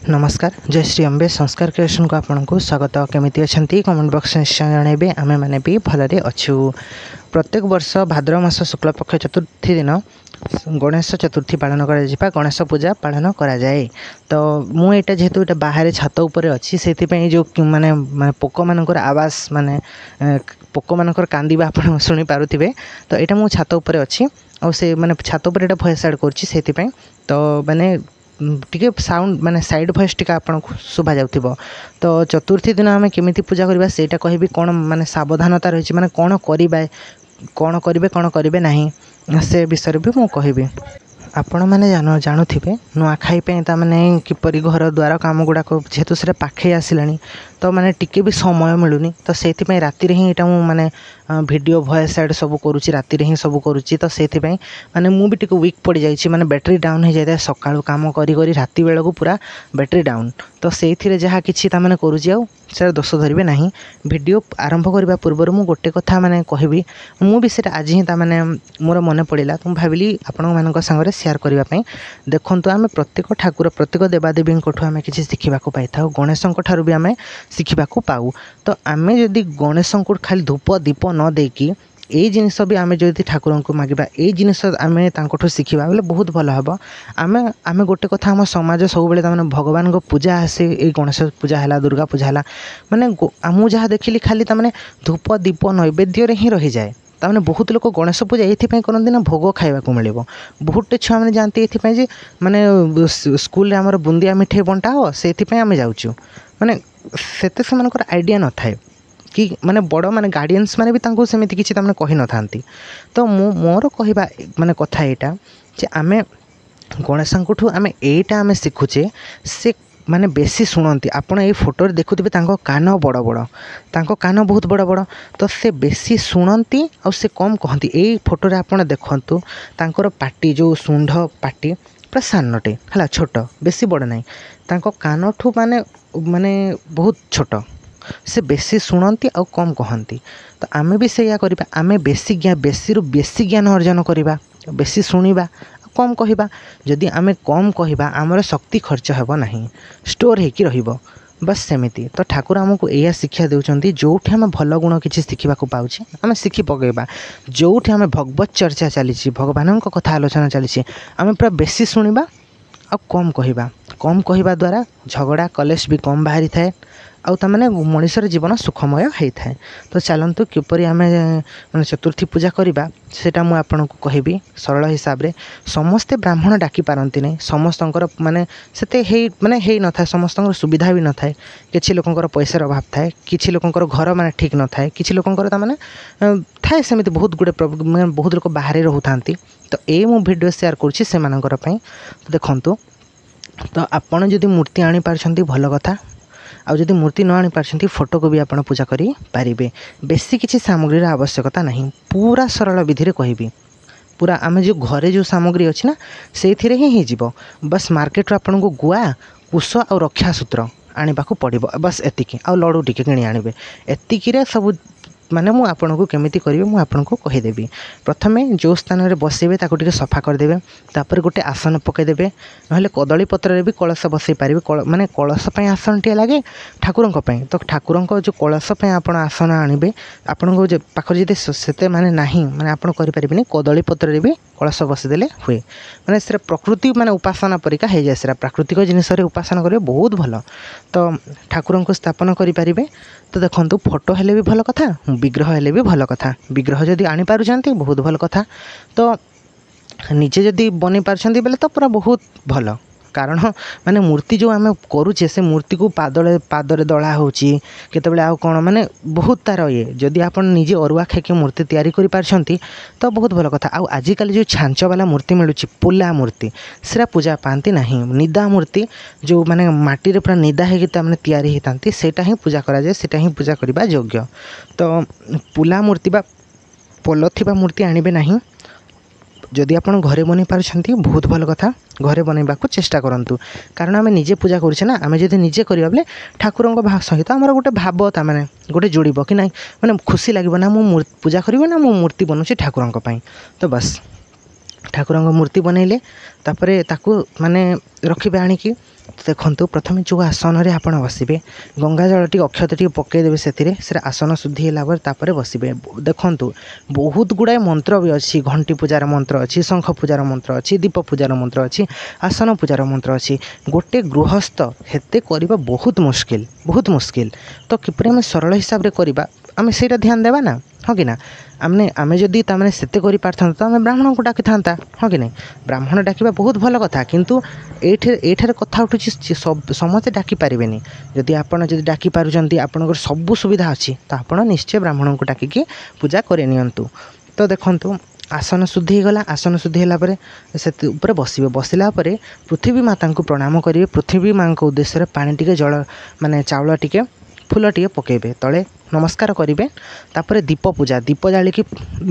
नमस्कार जय श्री अम्बे संस्कार क्रिएशन को आपको स्वागत केमी अच्छा कमेंट बॉक्स निश्चय जनइबे आम मैंने भी भलरे अच्छू। प्रत्येक वर्ष भाद्रव मास शुक्ल पक्ष चतुर्थी दिन गणेश चतुर्थी पालन कर गणेश पूजा पालन करा जाए। तो मुझे जेहेतु ये बाहर छात उपर अच्छी से जो माने पोक मानकर आवाज माने पोक मानकर कांदिबा आप शुणी पारुथिबे। तो यहाँ मुझे छात उपर अच्छी और से माने छात उपर भॉइस ऐड कर तो माने टिके साउंड माने साइड भॉइस टिका आपन शुभा जाउथिबो। तो चतुर्थी दिन आम केमिति पूजा करबा सेटा कहबी कोन माने सावधानता रही माने कोन करेंगे नहीं से विषय भी मु कहबी। आपण मैंने जानुवे नुआखाई ताने किपरि घर द्वार कम गुड़ाक जेहेतु से पाखे आसला तो माने टिके भी समय मिलूनी। तो से राति ही यहाँ माने वीडियो वॉइस ऐड सब करुँची राति ही सब करुँची। तो से माने मु भी टिके वीक पड़ जाइए माने बैटरी डाउन हो जाए सकाळु काम करी करी राति बेला को पूरा बैटरी डाउन। तो से जहाँ किसी ताने करुँची से दोष धरवे ना। वीडियो आरंभ करने पूर्व मु गोटे कथा माने कहबी मु भी से आज ही ताने मोर मन पड़ा तो भाविली आपण मान सागर शेयर करने। देखु आम प्रत्येक ठाकुर प्रत्येक देवादेवी आम किसी शिखा पाई था गणेशों ठार भी आम शिखा पाऊ। तो आम जदि गणेशों को खाली धूप दीप न देकी यही जिनस भी आम जो ठाकुर को मांगा यही जिनस आम तू शिखा बोले बहुत भल हम। आम आम गोटे कथा आम समाज सब भगवान को पूजा आसे ये गणेश पूजा है दुर्गा पूजा है माने मुझे जहाँ देखिली खाली तमाने धूप दीप नैवेद्य ही रही जाए। ताने बहुत लोग गणेश पूजा ये करती ना भोग खावा मिले। बहुत छुआ मैंने जाती ये माने स्कूल आमर बुंदिया मिठाई बंटा हो से आम जाऊँ माने सेते से आइडिया न थाए कि माने बड़ माने गार्डियंस माने भी तांको सेमिति किछि तामने कहि न थांती। तो मोर कहबा माने कथा एटा जे आमे गणेशंकुठू आमे एटा आमे शिखुचे से माने बेसी शुणती आपण ये फोटो देखुथे कान बड़ बड़ तांको कान बहुत बड़ बड़। तो से बेसी शुणती और से कम कहती यही फोटो आपड़ देखु तांकर पाटी जो सुंढ पाटी पूरा सानटे है छोट बेसी बड़ ना तांको कान ठू माने माने बहुत छोट से बेसी शुणती और कम कहती। तो आम भी से करवा आम बेसी बेसी ज्ञान अर्जन करवा बेसी शुणा कम कहवा। जदि आम कम कहवा आमर शक्ति खर्च हेब नहीं स्टोर होकर रहिबो बस सेमिति। तो ठाकुर आमको यह शिक्षा देउचंती जोठी आम भल गुण किसी शिखा पाऊे आम शिखि पकेबा। जोठी आम भगवत चर्चा चली भगवान कथा आलोचना चली आम पूरा बेसी शुणा और कम कहवा द्वारा झगड़ा कलेश भी कम बाहरी थाए आउ ताने मनुष्यर जीवन सुखमय होता है। तो चलतु किपरि आम माने चतुर्थी पूजा करवा सेटा मु आपनको कहबी सरल हिसाब रे। समस्ते ब्राह्मण डाकी पारंती नहीं समस्तंकर माने सेते हे माने हे न थाए समस्तंकर सुविधा भी न थाए। किछि लोकंकर पैसार अभाव थाए किछि लोकंकर घर माने ठीक न थाए किछि लोकंकर ता माने थाए सेमिति बहुत गुडे बहुत लोक बाहर रहउथांती। तो ए मु वीडियो शेयर करछि से मानकर पई। तो देखंतु तो आपण जदि मूर्ति आनी पारछंती भल कथा आउ जदि मूर्ति न आनी पारछंती फोटो को भी आपण पूजा करि पारिबे। बेसी किछि सामग्री आवश्यकता नहीं पूरा सरल विधि रे कहबी पूरा आम जो घरे जो सामग्री अच्छी ना से ही जीवो। बस मार्केट आपन को गुआ कुश और रक्षा सूत्र आने को पड़ो बस एतिकी आ लड़ू टिके किणी आनबे एतिकी सब माने मु आपन को केमिति करिवे मु आपन को कहिदेबी। प्रथमे जो स्थान रे बसेबे ताको टिके सफा कर देबे तापर गोटे आसन पके देबे नहले कदली पत्र रे भी कलश बसई पारिबे माने कलश पय आसन टिया लागे ठाकुरंक पय। तो ठाकुरंक जो कलश पय आपन आसन आनिबे आपन को जे पाखर जदि सेते माने नाही माने आपन करि पारिबेनी कदली पत्र रे भी कलश बसई देले हुए माने से प्रकृति माने उपासना परिका हे जाय से प्राकृतिक जिनिस रे उपासना करे बहुत भल। तो ठाकुरंक स्थापन करि पारिबे। तो देखंतु फोटो हेले भी भल कथा विग्रह हेले भी भल कथा विग्रह जदि आनी पारुछंती बहुत भल कथा। तो निजे जदि बनी पारुछंती बेले तो पूरा बहुत भल कारण माने मूर्ति जो आम करुचे से मूर्ति को पादरे दला होची केतेबेले आ कोन माने बहुत तार ये जदि आपन निजे अरुआ खाके मूर्ति तैयारी करि पारछंती तो बहुत भल कथा। आ आजिकल जो छांच वाला मूर्ति मिलुची पुला मूर्ति सेरा पूजा पाती नहीं निदा मूर्ति जो माने माटी रे पूरा निदा हेकि ता माने तैयारी हेतांती सेटा ही पूजा करा जाए सेटा ही पूजा करबा योग्य। तो पुला मूर्ति बा पोल थिबा मूर्ति आनिबे नहीं। जदि आपन घरे बनी पारछंती बहुत भल कथा घरे बनैबा को चेष्टा करंतु कारण आम निजे पूजा करुचे ना आम जदि निजे करिबा बेले ठाकुरंक सहित आमर गोटे भाव ता माने गोटे जोड़िबो कि नाही माने खुशी लागिबो ना मु पूजा करिबो ना मु मूर्ति बनउछि ठाकुरंक पई। तो बस ठाकुरंक मूर्ति बनैले तापरे ताकू माने रखिबे आनिकी ଦେଖନ୍ତୁ ପ୍ରଥମେ ଯେଉଁ ଆସନରେ ଆପଣ ବସିବେ ଗଙ୍ଗା ଜଳଟି ଅକ୍ଷତ ଟିକେ ପକାଇଦେବେ ସେଥିରେ ସେଟା ଆସନ ଶୁଦ୍ଧି ହେଲା ପରେ ତାପରେ ବସିବେ। ଦେଖନ୍ତୁ ବହୁତ ଗୁଡ଼ାଏ ମନ୍ତ୍ର ବି ଅଛି, ଘଣ୍ଟି ପୂଜାର ମନ୍ତ୍ର ଅଛି, ଶଙ୍ଖ ପୂଜାର ମନ୍ତ୍ର ଅଛି, ଦୀପ ପୂଜାର ମନ୍ତ୍ର ଅଛି, ଆସନ ପୂଜାର ମନ୍ତ୍ର ଅଛି। ଗୋଟେ ଗୃହସ୍ଥ ହେତେ କରିବା ବହୁତ ମୁସ୍କିଲ। ତ କିପରି ଆମେ ସରଳ ହିସାବରେ କରିବା ଆମେ ସେଇଟା ଧ୍ୟାନ ଦେବା ନା, ହଁ କି ନା। ଆମେ ଯଦି ତାମାନେ ସେତେ କରିପାରିଥାନ୍ତା ତ ଆମେ ବ୍ରାହ୍ମଣଙ୍କୁ ଡାକିଥାନ୍ତା, ହଁ କି ନାହିଁ। ବ୍ରାହ୍ମଣ ଡାକିବା ବହୁତ ଭଲ କଥା, କିନ୍ତୁ ଏଇଠାରେ କଥା ଉଠୁଛି ସମସ୍ତେ ଡାକି ପାରିବେନି। ଯଦି ଡାକି ପାରୁଛନ୍ତି, ଆପଣଙ୍କର ସବୁ ସୁବିଧା ଅଛି, ତ ଆପଣ ନିଶ୍ଚୟ ବ୍ରାହ୍ମଣଙ୍କୁ ଡାକିକି ପୂଜା କରି ନିଅନ୍ତୁ। ତ ଦେଖନ୍ତୁ ଆସନ ଶୁଦ୍ଧି ହେଇଗଲା, ଆସନ ଶୁଦ୍ଧି ହେଲା ପରେ ସେ ଉପରେ ବସିବେ। ବସିଲା ପରେ ପୃଥିବୀ ମାତାଙ୍କୁ ପ୍ରଣାମ କରିବେ। ପୃଥିବୀ ମାଙ୍କ ଉଦ୍ଦେଶ୍ୟରେ ପାଣି ଟିକେ, ଜଳ ମାନେ ଚାଉଳ ଟିକେ, ଫୁଲ ଟିକେ ପକାଇବେ, ତଳେ ନମସ୍କାର କରିବେ। ତାପରେ ଦୀପ ପୂଜା, ଦୀପ ଜାଳିକି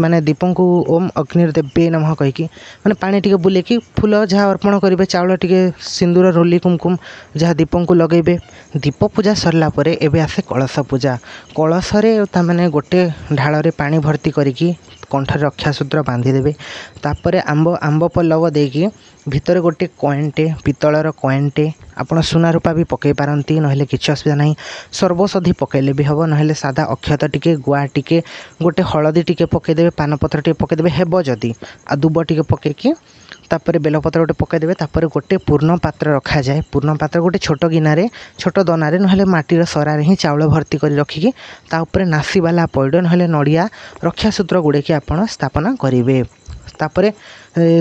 ମାନେ ଦୀପଙ୍କୁ ଓମ୍ ଅଗ୍ନିର୍ଦେବେ ନମଃ କହିକି ମାନେ ପାଣି ଟିକେ ବୁଲେଇକି ଫୁଲ ଯାହା ଅର୍ପଣ କରିବେ, ଚାଉଳ ଟିକେ, ସିନ୍ଦୁର, ରୋଲି, କୁମକୁମ ଯାହା ଦୀପଙ୍କୁ ଲଗାଇବେ। ଦୀପ ପୂଜା ସରିଲା ପରେ ଏବେ ଆସେ କଳସ ପୂଜା। କଳସରେ ତାମାନେ ଗୋଟେ ଢାଳରେ ପାଣି ଭର୍ତ୍ତି କରିକି କଣ୍ଠରେ ରକ୍ଷାସୂତ୍ର ବାନ୍ଧିଦେବେ। ତାପରେ ଆମ୍ବ ପଲ୍ଲବ ଦେଇକି ଭିତରେ ଗୋଟେ କଏନ୍ଟେ, ପିତ୍ତଳର କଏନ୍ଟେ, ଆପଣ ସୁନା ରୂପା ବି ପକାଇ ପାରନ୍ତି, ନହେଲେ କିଛି ଅସୁବିଧା ନାହିଁ। ସର୍ବସଧି ପକାଇଲେ ବି ହେବ, ନହେଲେ ସାଦା ଅକ୍ଷତ ଟିକେ, ଗୁଆ ଟିକେ, ଗୋଟେ ହଳଦୀ ଟିକେ ପକାଇଦେବେ, ପାନପତ୍ର ଟିକେ ପକାଇଦେବେ ହେବ ଯଦି, ଆଉ ଦୁବ ଟିକେ ପକାଇକି ତାପରେ ବେଲପତ୍ର ଗୋଟେ ପକାଇଦେବେ। ତାପରେ ଗୋଟେ ପୂର୍ଣ୍ଣ ପାତ୍ର ରଖାଯାଏ। ପୂର୍ଣ୍ଣ ପାତ୍ର ଗୋଟେ ଛୋଟ ଗିନାରେ, ଛୋଟ ଦନାରେ, ନହେଲେ ମାଟିର ସରାରେ ହିଁ ଚାଉଳ ଭର୍ତ୍ତି କରି ରଖିକି ତା ଉପରେ ନାସିବାଲା ପଇଡ଼ ନହେଲେ ନଡ଼ିଆ ରକ୍ଷାସୂତ୍ର ଗୁଡ଼େଇକି ଆପଣ ସ୍ଥାପନ କରିବେ। ତାପରେ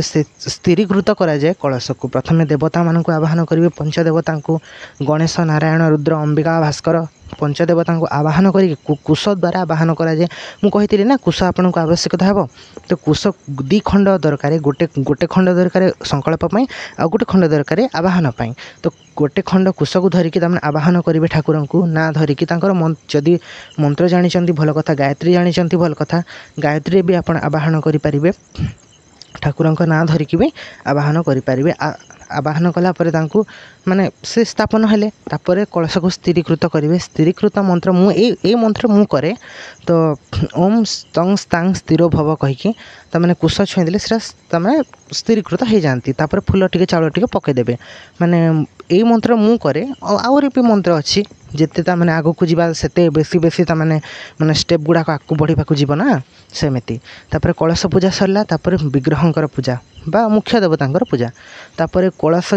ସେ ସ୍ଥିରୀକୃତ କରାଯାଏ କଳସକୁ। ପ୍ରଥମେ ଦେବତାମାନଙ୍କୁ ଆବାହନ କରିବେ, ପଞ୍ଚଦେବତାଙ୍କୁ, ଗଣେଶ, ନାରାୟଣ, ରୁଦ୍ର, ଅମ୍ବିକା, ଭାସ୍କର ପଞ୍ଚଦେବତାଙ୍କୁ ଆବାହନ କରିକି କୁଶ ଦ୍ୱାରା ଆବାହନ କରାଯାଏ। ମୁଁ କହିଥିଲି ନା କୁଶ ଆପଣଙ୍କୁ ଆବଶ୍ୟକତା ହେବ, ତ କୁଶ 2 ଖଣ୍ଡ ଦରକାର। ଗୋଟେ ଖଣ୍ଡ ଦରକାର ସଂକଳ୍ପ ପାଇଁ, ଆଉ ଗୋଟେ ଖଣ୍ଡ ଦରକାର ଆବାହନ ପାଇଁ। ତ ଗୋଟେ ଖଣ୍ଡ କୁଶକୁ ଧରିକି ତାମାନେ ଆବାହନ କରିବେ ଠାକୁରଙ୍କୁ, ନାଁ ଧରିକି ତାଙ୍କର ଯଦି ମନ୍ତ୍ର ଜାଣିଛନ୍ତି ଭଲ କଥା, ଗାୟତ୍ରୀ ଜାଣିଛନ୍ତି ଭଲ କଥା, ଗାୟତ୍ରୀ ବି ଆପଣ ଆବାହନ କରିପାରିବେ। ଠାକୁରଙ୍କ ନାଁ ଧରିକି ବି ଆବାହନ କରିପାରିବେ। ଆବାହନ କଲା ପରେ ତାଙ୍କୁ ମାନେ ସେ ସ୍ଥାପନ ହେଲେ, ତାପରେ କଳସକୁ ସ୍ଥିରୀକୃତ କରିବେ। ସ୍ଥିରୀକୃତ ମନ୍ତ୍ର ଏଇ ମନ୍ତ୍ର ମୁଁ କରେ, ତ ଓମ୍ ସ୍ତଂ ସ୍ତାଂ ସ୍ଥିରୋ ଭବ କହିକି ତାମାନେ କୁଶ ଛୁଇଁ ଦେଲେ ସେଟା ତାମାନେ ସ୍ଥିରୀକୃତ ହେଇଯାଆନ୍ତି। ତାପରେ ଫୁଲ ଟିକେ, ଚାଉଳ ଟିକେ ପକାଇଦେବେ। ମାନେ ଏଇ ମନ୍ତ୍ର ମୁଁ କରେ। ଆହୁରି ବି ମନ୍ତ୍ର ଅଛି, ଯେତେ ତାମାନେ ଆଗକୁ ଯିବା ସେତେ ବେଶୀ ତାମାନେ ଷ୍ଟେପ୍ ଗୁଡ଼ାକ ଆଗକୁ ବଢ଼ିବାକୁ ଯିବ ନା, ସେମିତି। ତାପରେ କଳସ ପୂଜା ସରିଲା, ତାପରେ ବିଗ୍ରହଙ୍କର ପୂଜା ବା ମୁଖ୍ୟ ଦେବତାଙ୍କର ପୂଜା। ତାପରେ କଳସ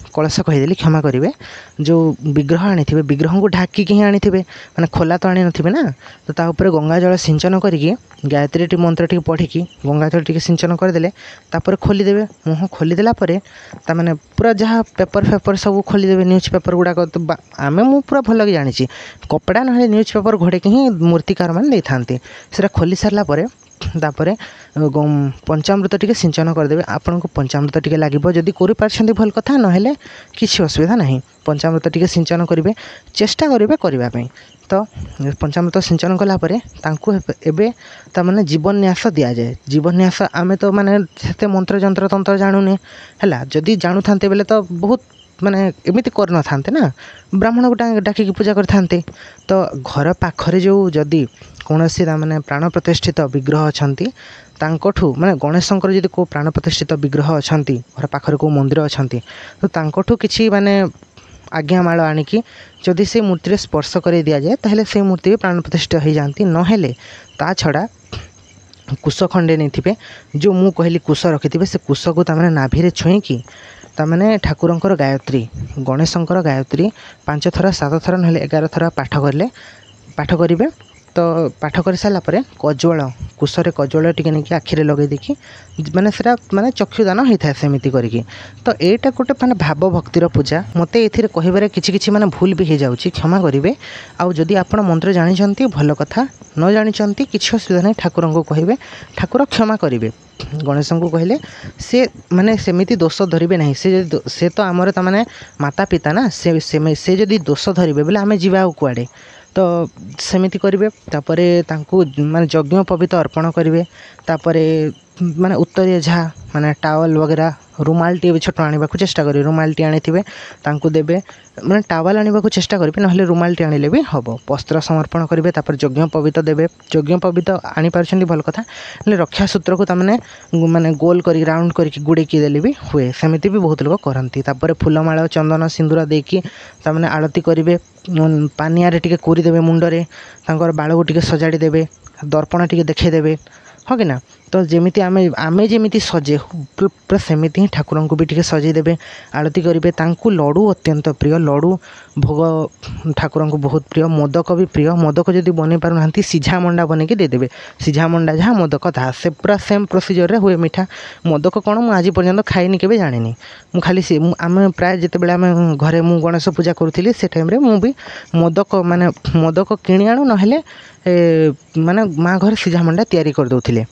କଳସ କହିଦେଲି, କ୍ଷମା କରିବେ। ଯେଉଁ ବିଗ୍ରହ ଆଣିଥିବେ, ବିଗ୍ରହଙ୍କୁ ଢାକିକି ହିଁ ଆଣିଥିବେ, ମାନେ ଖୋଲା ତ ଆଣିନଥିବେ ନା। ତ ତା ଉପରେ ଗଙ୍ଗା ଜଳ ସିଞ୍ଚନ କରିକି, ଗାୟତ୍ରୀ ମନ୍ତ୍ର ଟିକେ ପଢ଼ିକି ଗଙ୍ଗା ଜଳ ଟିକେ ସିଞ୍ଚନ କରିଦେଲେ। ତାପରେ ଖୋଲିଦେବେ, ମୁହଁ ଖୋଲିଦେଲା ପରେ ତାମାନେ ପୁରା ଯାହା ପେପର ସବୁ ଖୋଲିଦେବେ, ନ୍ୟୁଜ୍ ପେପର ଗୁଡ଼ାକ। ମୁଁ ପୁରା ଭଲକି ଜାଣିଛି, କପଡ଼ା ନହେଲେ ନ୍ୟୁଜ୍ ପେପର ଘୋଡ଼େଇକି ହିଁ ମୂର୍ତ୍ତିକାରମାନେ ଦେଇଥାନ୍ତି। ସେଟା ଖୋଲି ସାରିଲା ପରେ ତାପରେ ପଞ୍ଚାମୃତ ଟିକେ ସିଞ୍ଚନ କରିଦେବେ। ଆପଣଙ୍କୁ ପଞ୍ଚାମୃତ ଟିକେ ଲାଗିବ, ଯଦି କରିପାରିଛନ୍ତି ଭଲ କଥା, ନହେଲେ କିଛି ଅସୁବିଧା ନାହିଁ। ପଞ୍ଚାମୃତ ଟିକେ ସିଞ୍ଚନ କରିବେ, ଚେଷ୍ଟା କରିବେ କରିବା ପାଇଁ। ତ ପଞ୍ଚାମୃତ ସିଞ୍ଚନ କଲା ପରେ ତାଙ୍କୁ ଏବେ ତାମାନେ ଜୀବନ୍ୟାସ ଦିଆଯାଏ। ଜୀବନ୍ୟାସ ଆମେ ତ ମାନେ ସେତେ ତନ୍ତ୍ର ଜାଣୁନେ ହେଲା। ଯଦି ଜାଣୁଥାନ୍ତେ ବେଲେ ତ ବହୁତ ମାନେ ଏମିତି କରିନଥାନ୍ତେ ନା, ବ୍ରାହ୍ମଣକୁ ଡାକିକି ପୂଜା କରିଥାନ୍ତେ। ତ ଘର ପାଖରେ ଯଦି କୌଣସି ତାମାନେ ପ୍ରାଣ ପ୍ରତିଷ୍ଠିତ ବିଗ୍ରହ ଅଛନ୍ତି, ତାଙ୍କଠୁ ମାନେ ଗଣେଶଙ୍କର ଯଦି କେଉଁ ପ୍ରାଣ ପ୍ରତିଷ୍ଠିତ ବିଗ୍ରହ ଅଛନ୍ତି, ଘର ପାଖରେ କେଉଁ ମନ୍ଦିର ଅଛନ୍ତି, ତ ତାଙ୍କଠୁ କିଛି ମାନେ ଆଜ୍ଞାମାଳ ଆଣିକି ଯଦି ସେ ମୂର୍ତ୍ତିରେ ସ୍ପର୍ଶ କରି ଦିଆଯାଏ, ତାହେଲେ ସେ ମୂର୍ତ୍ତି ବି ପ୍ରାଣ ପ୍ରତିଷ୍ଠିତ ହୋଇଯାଆନ୍ତି। ନହେଲେ ତା ଛଡ଼ା କୁଶ ଖଣ୍ଡେ ନେଇଥିବେ, ଯେଉଁ ମୁଁ କହିଲି କୁଶ ରଖିଥିବେ, ସେ କୁଶକୁ ତାମାନେ ନାଭିରେ ଛୁଇଁକି ତାମାନେ ଠାକୁରଙ୍କର ଗାୟତ୍ରୀ, ଗଣେଶଙ୍କର ଗାୟତ୍ରୀ 5 ଥର 7 ଥର ନହେଲେ 11 ଥର ପାଠ କରିବେ। ତ ପାଠ କରିସାରିଲା ପରେ କୁଶରେ କଜଳ ଟିକେ ନେଇକି ଆଖିରେ ଲଗାଇ ଦେଇକି ମାନେ ସେଟା ମାନେ ଚକ୍ଷୁଦାନ ହେଇଥାଏ ସେମିତି କରିକି। ତ ଏଇଟା ଗୋଟେ ମାନେ ଭାବ ଭକ୍ତିର ପୂଜା। ମୋତେ ଏଥିରେ କହିବାରେ କିଛି ମାନେ ଭୁଲ ବି ହେଇଯାଉଛି, କ୍ଷମା କରିବେ। ଆଉ ଯଦି ଆପଣ ମନ୍ତ୍ର ଜାଣିଛନ୍ତି ଭଲ କଥା, ନ ଜାଣିଛନ୍ତି କିଛି ଅସୁବିଧା ନାହିଁ, ଠାକୁରଙ୍କୁ କହିବେ, ଠାକୁର କ୍ଷମା କରିବେ। ଗଣେଶଙ୍କୁ କହିଲେ ସେ ମାନେ ସେମିତି ଦୋଷ ଧରିବେ ନାହିଁ। ସେ ତ ଆମର ତାମାନେ ମାତା ପିତା ନା, ସେ ଯଦି ଦୋଷ ଧରିବେ ବୋଲେ ଆମେ ଯିବା ଆଉ କୁଆଡ଼େ। ତ ସେମିତି କରିବେ। ତାପରେ ତାଙ୍କୁ ମାନେ ଯଜ୍ଞୋପବୀତ ଅର୍ପଣ କରିବେ। ତାପରେ ମାନେ ଉତ୍ତରୀୟ ଯାହା ମାନେ ଟାୱଲ ବଗେରା रुमालटी भी छोट आने चेष्टा करेंगे रुमालटी आनी तांकू देवे मैंने टावल आने को चेष्टा करेंगे ना रुमालटी आनिले भी हम वस्त्र समर्पण करेंगे तापर यज्ञ पवित्र देवे यज्ञ पवित्र आनी पार्टी भल कथा रक्षा सूत्र को तमें माने गोल कर राउंड करके गुड़ेकी देले भी हुए सेमती भी बहुत लोग करती फुलमाଳ चंदन सिंदूर देकी तमें आरती करेंगे पानिया रे टिके कोरी देवे मुंडरे तांकर बाल को टिके सजाड़ी देवे दर्पण टिके देखा हाँ कि ना तो जमीती आमे जमीती सजे पूरा सेमती ही ठाकुर को भी टिके सजे देवे आरती करेंगे तांकू लड्डू अत्यंत प्रिय लड्डू भोग ठाकुर को बहुत प्रिय मोदक भी प्रिय मोदक जब बन पार सीझा मंडा बनैकी देदेवे सीझा मंडा जहाँ मोदक था से पूरा सेम प्रोसीजर हुए मिठा मोदक कौन मुझे आज पर्यंत खाइनी केवे जानी मुझे खाली आम प्राय जिते आम घरे मु गणेश पूजा करूँ से टाइम मुझे मोदक माने मोदक किणी आणु ना माने माँ घर सीझा मंडा तैयारी कर दौले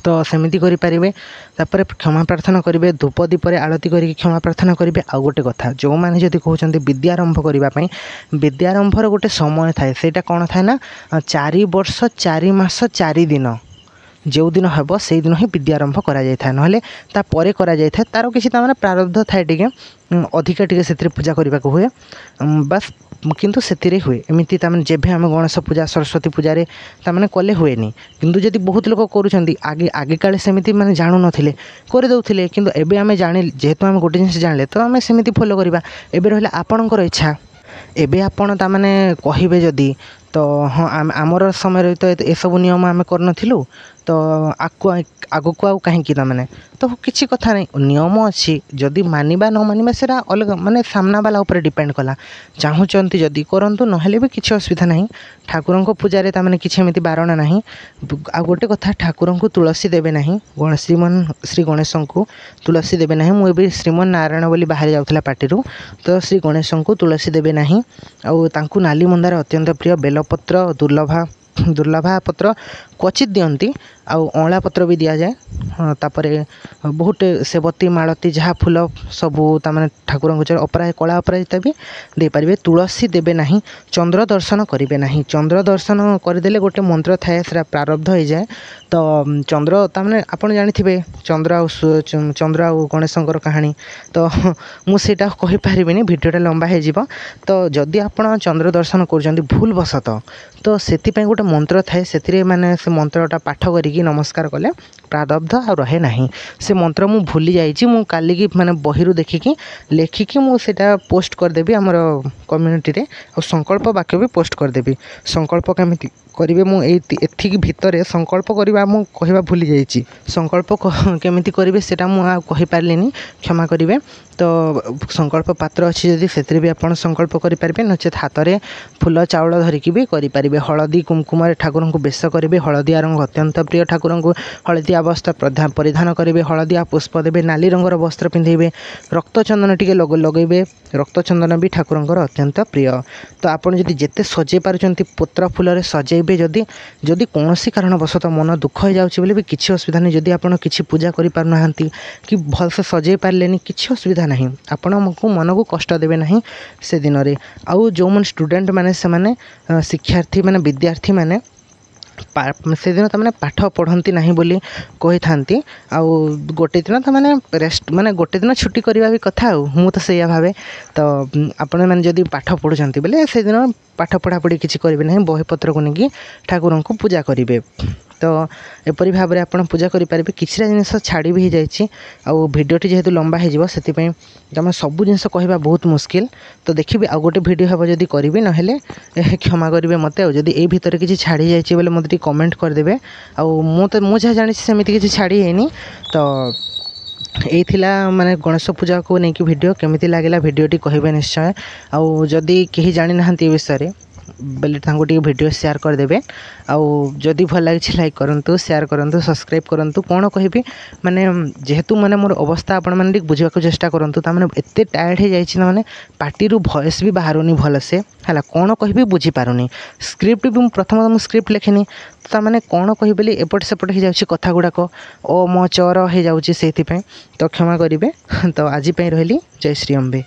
तो सेमती करेंगे तापर क्षमा प्रार्थना करेंगे धूप दीपर आरती करके क्षमा प्रार्थना करेंगे आउ गोटे कथा जो मैंने जब कहते विद्यारंभ करने विद्यारंभर गोटे समय थाए सेटा कौन थाए ना 4 वर्ष 4 मास 4 दिन जो दिन हम से दिन ही विद्यारंभ कराए ना तापर कराए तार किसी प्रारब्ध थाए टे अधिका टे से पूजा करने को हुए बस किंतु से हुए एमती जेबे आम गणेश पूजा सरस्वती पूजा तमें कले हुए किंतु जदि बहुत लोग करुँच आगे आगे काले सेमती मैंने जानू नथिले करदे किंतु एबे आम जान जेहेतु आम गोटे जिन जानले तो आम सेमती फॉलो करवा एबे रहा आपणकर इच्छा एबे आपण तामाने कहिबे जदि तो हाँ आमर समय तो ये सब नियम आम कर तो आगु को कहीं मैंने तो किसी कथा नहीं नियम अच्छी जदि मानिबा न मानिबा सेरा अलग माने सामना वाला ऊपर डिपेंड कला चाहूँगी जदि करंतु नहेले भी किसी असुविधा नहीं ठाकुर को पूजारे तामाने किसी एमती बारणा नहीं आ गोटे कथा ठाकुर को तुलसी देवे नहीं श्री गणेश को तुलसी देवे नहीं मुझे श्रीमन नारायण बोली बाहर जाऊला पार्टी तो श्री गणेश को तुलसी देवे नहीं आउ नाली मंदार अत्यंत प्रिय बेलपत्र दुर्लभा पत्र क्वचित दियंती आउ अँला पत्र भी दि जाए तापर बहुत सेवती मालती जहाँ फूल सबू तमें ठाकुर अपरा कला अपराजिता भी दे पारे तुलसी देवे नहीं चंद्र दर्शन करेंगे नहीं चंद्र दर्शन करदे गोटे मंत्र थाए से प्रारब्ध हो जाए तो चंद्र तमें आप जानी चंद्र आउ गणेशंकर कहानी तो मुझे कहीपर भिडियोटा लंबा हो तो जदि आप चंद्र दर्शन कर भूल बसत तो से गोटे मंत्र थाए से माने से मंत्रटा पाठ करी नमस्कार कले प्रारब्ध आ रहे नहीं से मंत्र मु भूली जाइए मु काली की माने बहिरू देखिकी लेखिकी मुझे पोस्ट करदेवी आमर कम्युनिटी रे और संकल्प वाक्य भी पोस्ट करदेवी संकल्प केमिति करेंगे मुझे भितर संकल्प करवा मु कहवा भूली जाइए संकल्प केमिति करेंगे सेटा मु कहीपारे क्षमा करेंगे तो संकल्प पात्र अच्छी जदि से भी आप संकल्प करेंगे नचेत हाथ में फूल चाउल धरिकी भी करेंगे हलदी कुमकुम ठाकुर को बेश करेंगे हलदिया रंग अत्यंत प्रिय ठाकुर को हलदिया वस्त्र परिधान करेंगे हलदिया पुष्प देवे नाली रंगर वस्त्र पिंधेबे रक्तचंदन टिके लगेबे रक्तचंदन भी ठाकुर अत्यंत प्रिय तो आपड़ जदि जिते सजे पार्टी पत्र फूल सजेबे जदि कौन कारणवशतः मन दुख हो जाए भी किसी असुविधा नहीं जदि आप किसी पूजा करें कि भलसे सजे पारे किसी असुविधा नहीं आपण मन को कष्ट देवे नहीं से दिन में आउ जो मन स्टूडेंट माने से माने शिक्षार्थी माने विद्यार्थी माने से दिन तमें पाठ पढ़ती ना बोली कही था आउ गोटे दिन तमें रेस्ट माने गोटे दिन छुट्टी करवा भी कथा मु तो सैया भावे तो आपण मैंने जदि पाठ पढ़ुंट बोले से दिन पाठ पढ़ापढ़ी किसी करेंगे ना बहीपत्र को लेकिन ठाकुर को पूजा करेंगे तो एपरी भाव में आप पूजा करेंगे किसी जिनस छाड़ी भी जाइए आउ भिडियोटी जेहेतु लंबा हो से तुम सब जिनस कहवा बहुत मुस्किल तो देखिए आउ गोटे भिडियो हम जब करी ना क्षमा करेंगे मत जब ये भितर किसी छाड़ी जाइए बोले मत कमेंट करदे आउ मुझे जानी सेमती किसी छाड़ी है तो यही माने गणेश पूजा को लेकिन वीडियो केमिति लागला वीडियोटी कहबे निश्चय आउ जदि कहीं जानी ना विषय बोले वीडियो शेयर करदे आउ जदि भल लगे लाइक करूँ शेयर करूँ सब्सक्राइब करूँ कौन कहि माने जेहेतु माने मोर अवस्था आपण मैंने बुझा चेष्टा करूँ ताने एत टायर्ड हो जाए मैंने पार्टी वॉइस भी बाहर भलसे है कौन कहि बुझी पारुनी स्क्रिप्ट भी प्रथम स्क्रिप्ट लिखिनी ताने कौन कहि बोली एपट सेपट हो जाए कथा गुड़ाक ओ मो चर हो जाऊँगी से तो क्षमा करेंगे तो आज रही जय श्री अम्बे।